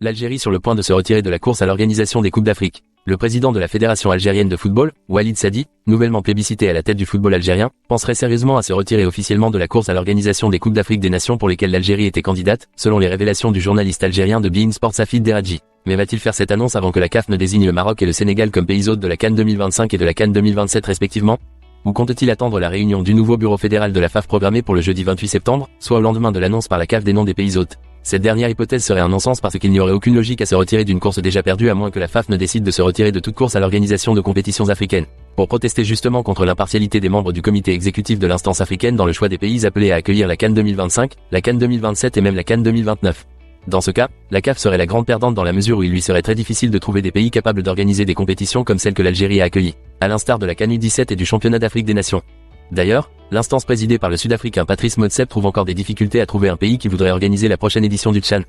L'Algérie sur le point de se retirer de la course à l'organisation des Coupes d'Afrique. Le président de la Fédération algérienne de football, Walid Sadi, nouvellement plébiscité à la tête du football algérien, penserait sérieusement à se retirer officiellement de la course à l'organisation des Coupes d'Afrique des Nations pour lesquelles l'Algérie était candidate, selon les révélations du journaliste algérien de beIN Sports Hafid Deradji. Mais va-t-il faire cette annonce avant que la CAF ne désigne le Maroc et le Sénégal comme pays hôtes de la CAN 2025 et de la CAN 2027 respectivement? Ou compte-t-il attendre la réunion du nouveau bureau fédéral de la FAF programmée pour le jeudi 28 septembre, soit au lendemain de l'annonce par la CAF des noms des pays hôtes? Cette dernière hypothèse serait un non-sens parce qu'il n'y aurait aucune logique à se retirer d'une course déjà perdue à moins que la FAF ne décide de se retirer de toute course à l'organisation de compétitions africaines. Pour protester justement contre l'impartialité des membres du comité exécutif de l'instance africaine dans le choix des pays appelés à accueillir la CAN 2025, la CAN 2027 et même la CAN 2029. Dans ce cas, la CAF serait la grande perdante dans la mesure où il lui serait très difficile de trouver des pays capables d'organiser des compétitions comme celles que l'Algérie a accueillies, à l'instar de la CAN U17 et du championnat d'Afrique des Nations. D'ailleurs, l'instance présidée par le Sud-Africain Patrice Motsepe trouve encore des difficultés à trouver un pays qui voudrait organiser la prochaine édition du Tchan.